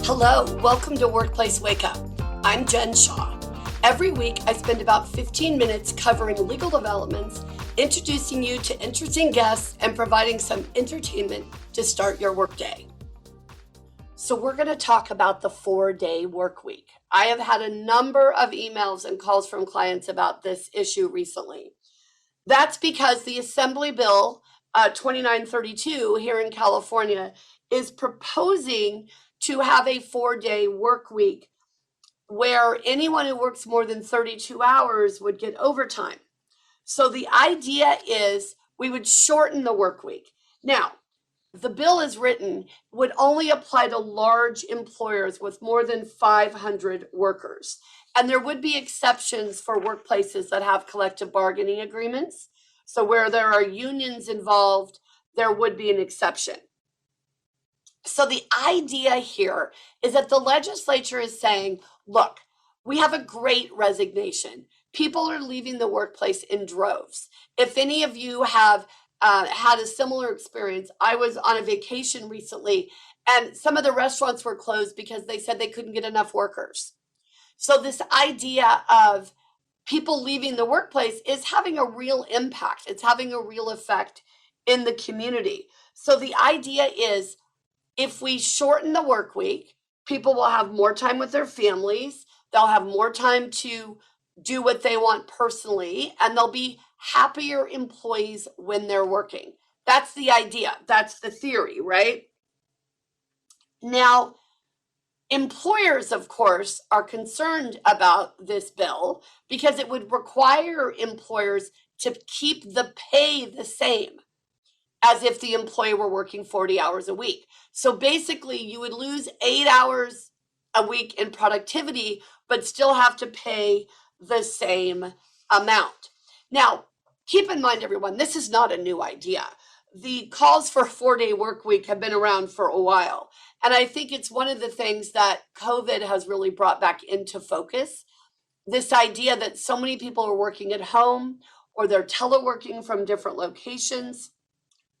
Hello, welcome to Workplace Wake Up. I'm Jen Shaw. Every week, I spend about 15 minutes covering legal developments, introducing you to interesting guests, and providing some entertainment to start your workday. So we're going to talk about the 4-day work week. I have had a number of emails and calls from clients about this issue recently. That's because the Assembly Bill 2932 here in California is proposing to have a 4-day work week where anyone who works more than 32 hours would get overtime. So the idea is we would shorten the work week. Now, the bill as written would only apply to large employers with more than 500 workers. And there would be exceptions for workplaces that have collective bargaining agreements. So where there are unions involved, there would be an exception. So the idea here is that the legislature is saying, look, we have a great resignation. People are leaving the workplace in droves. If any of you have had a similar experience, I was on a vacation recently and some of the restaurants were closed because they said they couldn't get enough workers. So this idea of people leaving the workplace is having a real impact. It's having a real effect in the community. So the idea is, if we shorten the work week, people will have more time with their families, they'll have more time to do what they want personally, and they'll be happier employees when they're working. That's the idea. That's the theory, right? Now, employers, of course, are concerned about this bill because it would require employers to keep the pay the same as if the employee were working 40 hours a week. So basically, you would lose 8 hours a week in productivity, but still have to pay the same amount. Now, keep in mind, everyone, this is not a new idea. The calls for a 4-day work week have been around for a while. And I think it's one of the things that COVID has really brought back into focus. This idea that so many people are working at home or they're teleworking from different locations.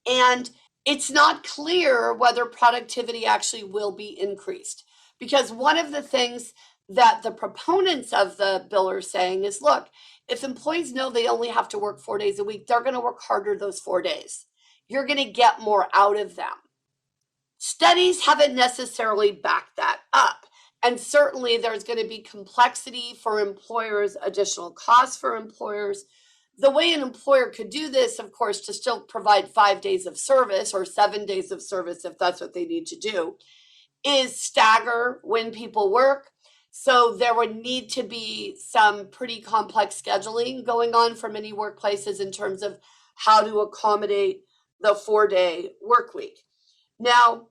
And it's not clear whether productivity actually will be increased. Because one of the things that the proponents of the bill are saying is, look, if employees know they only have to work 4 days a week, they're going to work harder those 4 days. You're going to get more out of them. Studies haven't necessarily backed that up. And certainly there's going to be complexity for employers, additional costs for employers. The way an employer could do this, of course, to still provide 5 days of service or 7 days of service, if that's what they need to do, is stagger when people work. So there would need to be some pretty complex scheduling going on for many workplaces in terms of how to accommodate the 4-day work week. Now,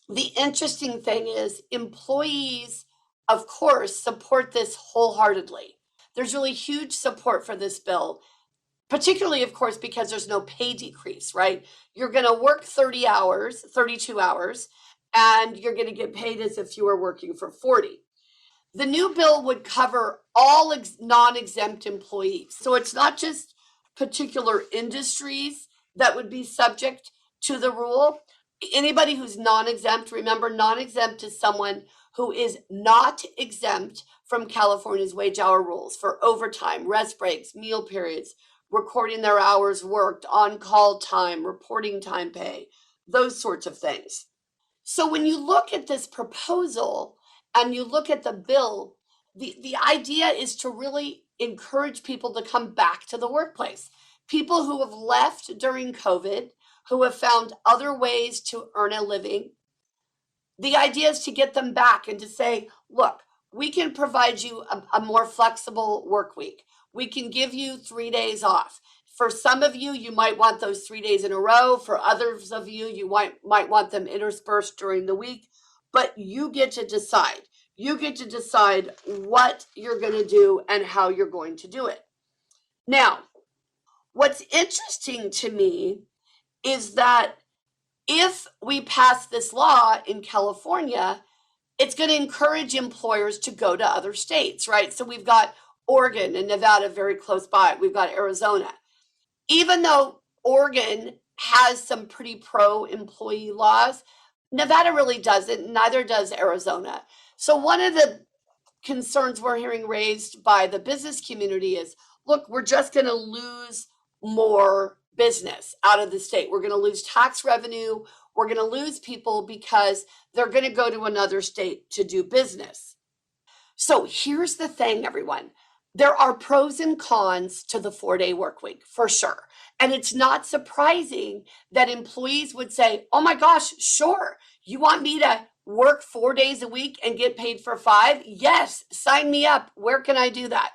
the interesting thing is employees, of course, support this wholeheartedly. There's really huge support for this bill, particularly, of course, because there's no pay decrease, right? You're going to work 30 hours, 32 hours, and you're going to get paid as if you were working for 40. The new bill would cover all non-exempt employees. So it's not just particular industries that would be subject to the rule. Anybody who's non-exempt, remember, non-exempt is someone who is not exempt from California's wage hour rules for overtime, rest breaks, meal periods, recording their hours worked, on-call time, reporting time pay, those sorts of things. So when you look at this proposal and you look at the bill, the idea is to really encourage people to come back to the workplace. People who have left during COVID, who have found other ways to earn a living. The idea is to get them back and to say, look, we can provide you a more flexible work week. We can give you 3 days off. For some of you, you might want those 3 days in a row. For others of you, you might want them interspersed during the week. But you get to decide. You get to decide what you're going to do and how you're going to do it. Now, what's interesting to me is that if we pass this law in California, it's going to encourage employers to go to other states, right? So we've got Oregon and Nevada very close by. We've got Arizona. Even though Oregon has some pretty pro-employee laws, Nevada really doesn't, neither does Arizona. So one of the concerns we're hearing raised by the business community is, look, we're just going to lose more business out of the state. We're going to lose tax revenue. We're going to lose people because they're going to go to another state to do business. So here's the thing, everyone. There are pros and cons to the 4-day work week, for sure. And it's not surprising that employees would say, oh my gosh, sure. You want me to work 4 days a week and get paid for 5? Yes, sign me up. Where can I do that?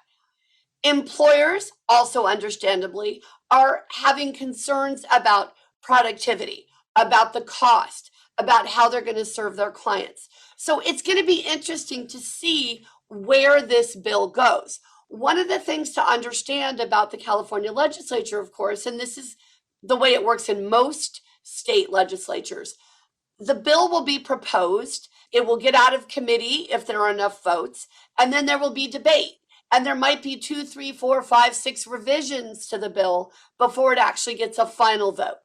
Employers, also understandably, are having concerns about productivity, about the cost, about how they're going to serve their clients. So it's going to be interesting to see where this bill goes. One of the things to understand about the California legislature, of course, and this is the way it works in most state legislatures, the bill will be proposed. It will get out of committee if there are enough votes, and then there will be debate. And there might be 2, 3, 4, 5, 6 revisions to the bill before it actually gets a final vote.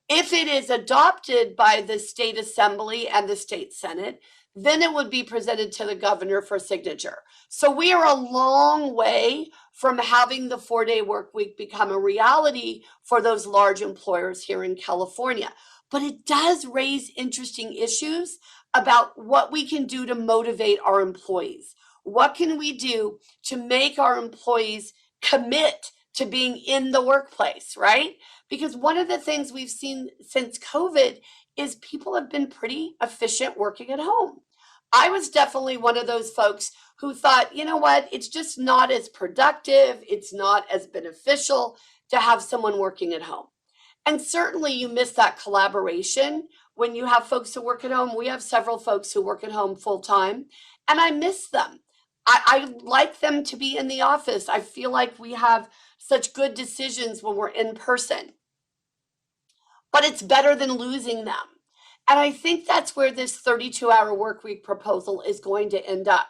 If it is adopted by the state assembly and the state senate, then it would be presented to the governor for signature. So we are a long way from having the 4-day work week become a reality for those large employers here in California. But it does raise interesting issues about what we can do to motivate our employees. What can we do to make our employees commit to being in the workplace, right? Because one of the things we've seen since COVID is people have been pretty efficient working at home. I was definitely one of those folks who thought, you know what, it's just not as productive, it's not as beneficial to have someone working at home. And certainly you miss that collaboration when you have folks who work at home. We have several folks who work at home full time, and I miss them. I like them to be in the office. I feel like we have such good decisions when we're in person, but it's better than losing them. And I think that's where this 32-hour work week proposal is going to end up.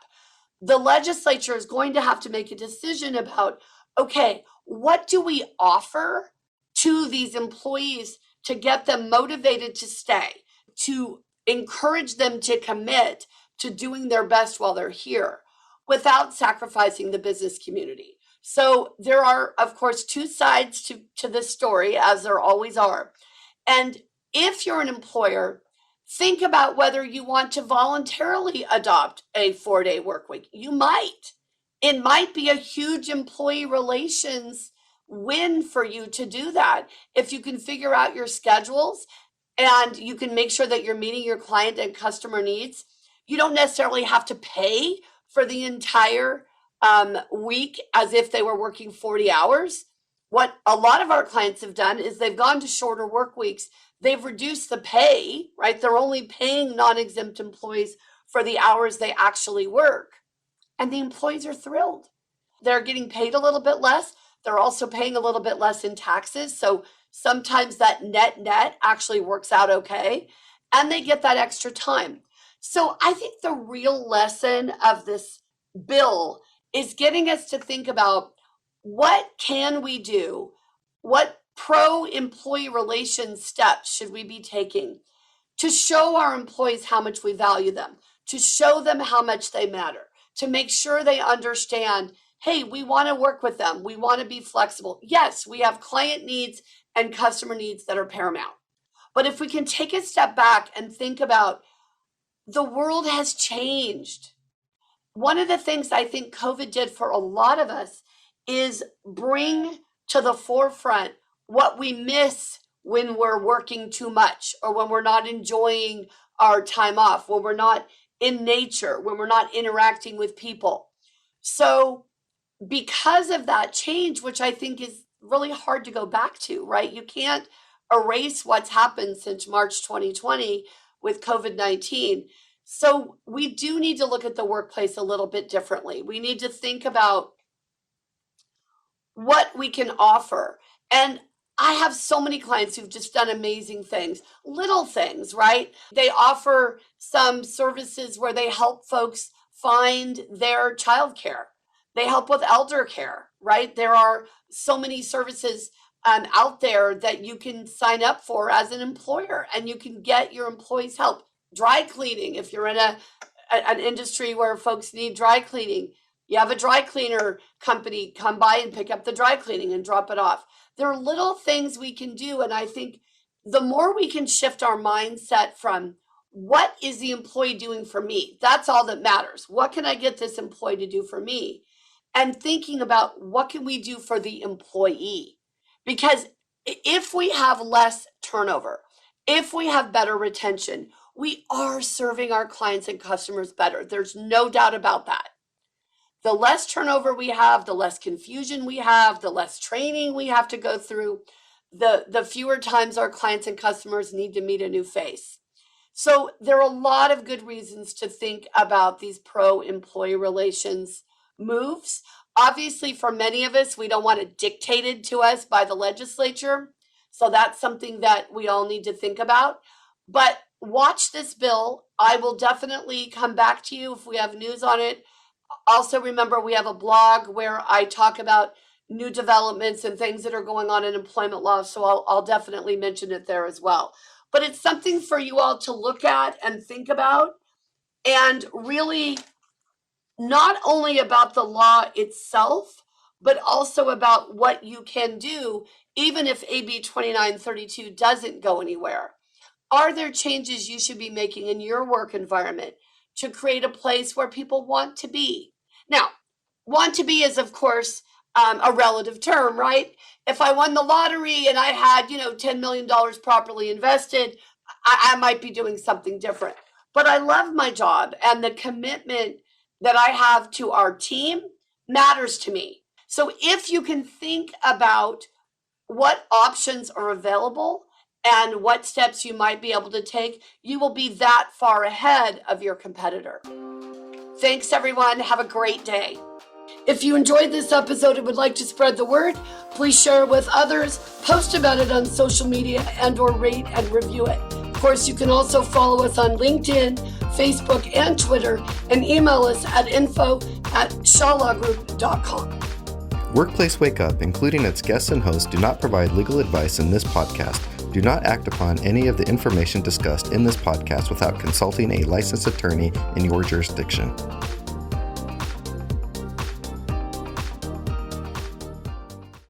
The legislature is going to have to make a decision about, okay, what do we offer to these employees to get them motivated to stay, to encourage them to commit to doing their best while they're here without sacrificing the business community. So there are, of course, two sides to this story, as there always are. And if you're an employer, think about whether you want to voluntarily adopt a 4-day work week. You might. It might be a huge employee relations win for you to do that if you can figure out your schedules and you can make sure that you're meeting your client and customer needs. You don't necessarily have to pay for the entire week as if they were working 40 hours. What a lot of our clients have done is they've gone to shorter work weeks. They've reduced the pay, right? They're only paying non-exempt employees for the hours they actually work. And the employees are thrilled. They're getting paid a little bit less. They're also paying a little bit less in taxes. So sometimes that net actually works out okay. And they get that extra time. So I think the real lesson of this bill is getting us to think about what can we do? What pro-employee relations steps should we be taking to show our employees how much we value them, to show them how much they matter, to make sure they understand, hey, we want to work with them. We want to be flexible. Yes, we have client needs and customer needs that are paramount. But if we can take a step back and think about the world has changed. One of the things I think COVID did for a lot of us is bring to the forefront what we miss when we're working too much or when we're not enjoying our time off, when we're not in nature, when we're not interacting with people. So because of that change, which I think is really hard to go back to, right? You can't erase what's happened since March 2020 with COVID-19. So we do need to look at the workplace a little bit differently. We need to think about what we can offer. And I have so many clients who've just done amazing things, little things, right? They offer some services where they help folks find their childcare. They help with elder care, right? There are so many services out there that you can sign up for as an employer, and you can get your employees help. dry cleaning. If you're in an industry where folks need dry cleaning, you have a dry cleaner company come by and pick up the dry cleaning and drop it off. There are little things we can do. And I think the more we can shift our mindset from what is the employee doing for me? That's all that matters. What can I get this employee to do for me? And thinking about what can we do for the employee? Because if we have less turnover, if we have better retention, we are serving our clients and customers better. There's no doubt about that. The less turnover we have, the less confusion we have, the less training we have to go through, the fewer times our clients and customers need to meet a new face. So there are a lot of good reasons to think about these pro-employee relations moves. Obviously, for many of us, we don't want it dictated to us by the legislature. So that's something that we all need to think about. But watch this bill. I will definitely come back to you if we have news on it. Also, remember, we have a blog where I talk about new developments and things that are going on in employment law. So I'll definitely mention it there as well. But it's something for you all to look at and think about, and really not only about the law itself, but also about what you can do, even if AB 2932 doesn't go anywhere. Are there changes you should be making in your work environment to create a place where people want to be? Now, want to be is, of course, a relative term, right? If I won the lottery and I had, $10 million properly invested, I might be doing something different. But I love my job, and the commitment that I have to our team matters to me. So if you can think about what options are available and what steps you might be able to take, you will be that far ahead of your competitor. Thanks, everyone. Have a great day. If you enjoyed this episode and would like to spread the word, please share it with others, post about it on social media, and/or rate and review it. Of course, you can also follow us on LinkedIn, Facebook, and Twitter, and email us at info@shawlawgroup.com. Workplace Wake Up, including its guests and hosts, do not provide legal advice in this podcast. Do not act upon any of the information discussed in this podcast without consulting a licensed attorney in your jurisdiction.